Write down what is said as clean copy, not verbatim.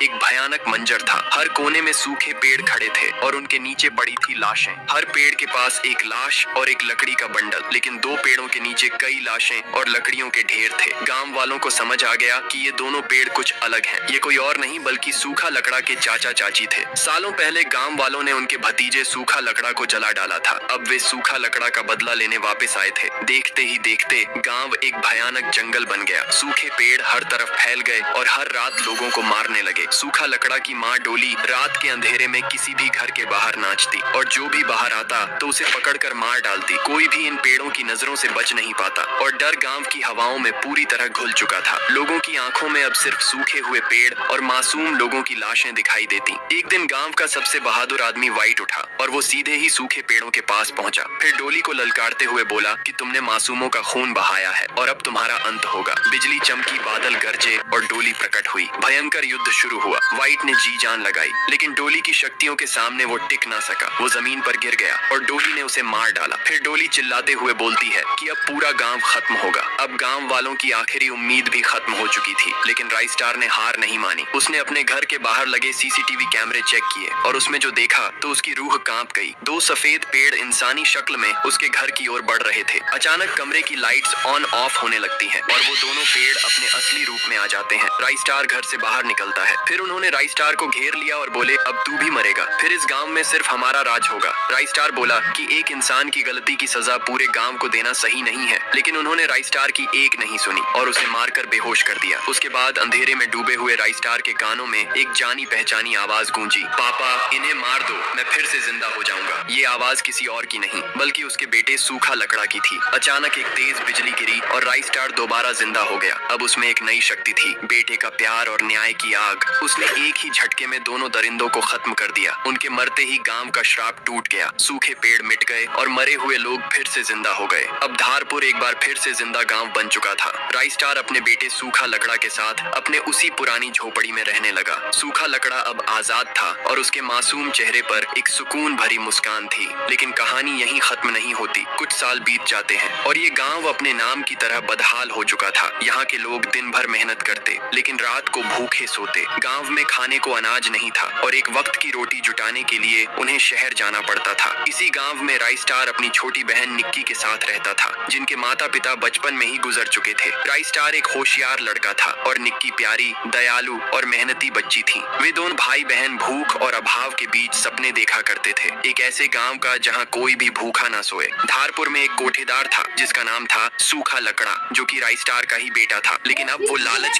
एक भयानक मंजर था। हर कोने में सूखे पेड़ खड़े थे और उनके नीचे पड़ी थी लाशें। हर पेड़ के पास एक लाश और एक लकड़ी का बंडल, लेकिन दो पेड़ों के नीचे कई लाशें और लकड़ियों के ढेर थे। गांव वालों को समझ आ गया कि ये दोनों पेड़ कुछ अलग हैं। ये कोई और नहीं बल्कि सूखा लकड़ा के चाचा चाची थे। सालों पहले गांव वालों ने उनके भतीजे सूखा लकड़ा को जला डाला था। अब वे सूखा लकड़ा का बदला लेने वापस आए थे। देखते ही देखते गांव एक भयानक जंगल बन गया। सूखे पेड़ हर तरफ फैल गए और हर रात लोगों को मारने लगे। सूखा लकड़ा की माँ डोली रात के अंधेरे में किसी भी घर के बाहर नाचती और जो भी बाहर आता तो उसे पकड़कर मार डालती। कोई भी इन पेड़ों की नजरों से बच नहीं पाता और डर गांव की हवाओं में पूरी तरह घुल चुका था। लोगों की आंखों में अब सिर्फ सूखे हुए पेड़ और मासूम लोगों की लाशें दिखाई देती। एक दिन गांव का सबसे बहादुर आदमी वाइट उठा और वो सीधे ही सूखे पेड़ों के पास पहुंचा। फिर डोली को ललकारते हुए बोला कि तुमने मासूमों का खून बहाया है और अब तुम्हारा अंत होगा। बिजली चमकी, बादल गरजे और डोली प्रकट हुई। भयंकर युद्ध शुरू हुआ। वाइट ने जी जान लगाई, लेकिन डोली की शक्तियों के सामने वो टिक ना सका। वो जमीन पर गिर गया और डोली ने उसे मार डाला। फिर डोली चिल्लाते हुए बोलती है कि अब पूरा गांव खत्म होगा। अब गांव वालों की आखिरी उम्मीद भी खत्म हो चुकी थी, लेकिन राइस्टार ने हार नहीं मानी। उसने अपने घर के बाहर लगे सीसीटीवी कैमरे चेक किए और उसमें जो देखा तो उसकी रूह कांप गई। दो सफेद पेड़ इंसानी शक्ल में उसके घर की ओर बढ़ रहे थे। अचानक कमरे की लाइट्स ऑन ऑफ होने लगती हैं और वो दोनों पेड़ अपने असली रूप में आ जाते हैं। राइस्टार घर से बाहर निकलता है। फिर उन्होंने राइस्टार को घेर लिया और बोले, अब तू भी मरेगा, फिर इस गांव में सिर्फ हमारा राज होगा। राइस्टार बोला कि एक इंसान की गलती की सजा पूरे गांव को देना सही नहीं है, लेकिन उन्होंने राइस्टार की एक नहीं सुनी और उसे मारकर बेहोश कर दिया। उसके बाद अंधेरे में डूबे हुए राइस्टार के कानों में एक जानी पहचानी आवाज गूंजी, पापा इन्हें मार दो, मैं फिर से जिंदा हो जाऊंगा। ये आवाज किसी और की नहीं बल्कि उसके बेटे सूखा लकड़ा की थी। अचानक एक तेज बिजली गिरी और राइस्टार दोबारा जिंदा हो गया। अब उसमें एक नई शक्ति थी, बेटे का प्यार और न्याय की आग। उसने एक ही झटके में दोनों दरिंदों को खत्म कर दिया। उनके मरते ही गांव का श्राप टूट गया। सूखे पेड़ मिट गए और मरे हुए लोग फिर से जिंदा हो गए। अब धारपुर एक बार फिर से जिंदा गांव बन चुका था। राइस्टार अपने बेटे सूखा लकड़ा के साथ अपने उसी पुरानी झोपड़ी में रहने लगा। सूखा लकड़ा अब आजाद था और उसके मासूम चेहरे पर एक सुकून भरी मुस्कान थी। लेकिन कहानी यहीं खत्म नहीं होती। कुछ साल बीत जाते हैं और ये गांव अपने नाम की तरह बदहाल हो चुका था। यहाँ के लोग दिन भर मेहनत करते लेकिन रात को भूखे सोते। गांव में खाने को अनाज नहीं था और एक वक्त की रोटी जुटाने के लिए उन्हें शहर जाना पड़ता था। इसी गांव में राइस्टार अपनी छोटी बहन निक्की के साथ रहता था, जिनके माता पिता बचपन में ही गुजर चुके थे। राइस्टार एक होशियार लड़का था और निक्की प्यारी, दयालु और मेहनती बच्ची थी। वे दोनों भाई बहन भूख और अभाव के बीच सपने देखा करते थे, एक ऐसे गांव का जहां कोई भी भूखा ना सोए। धारपुर में एक कोठेदार था जिसका नाम था सूखा लकड़ा, जो कि राइस्टार का ही बेटा था। लेकिन अब वो लालच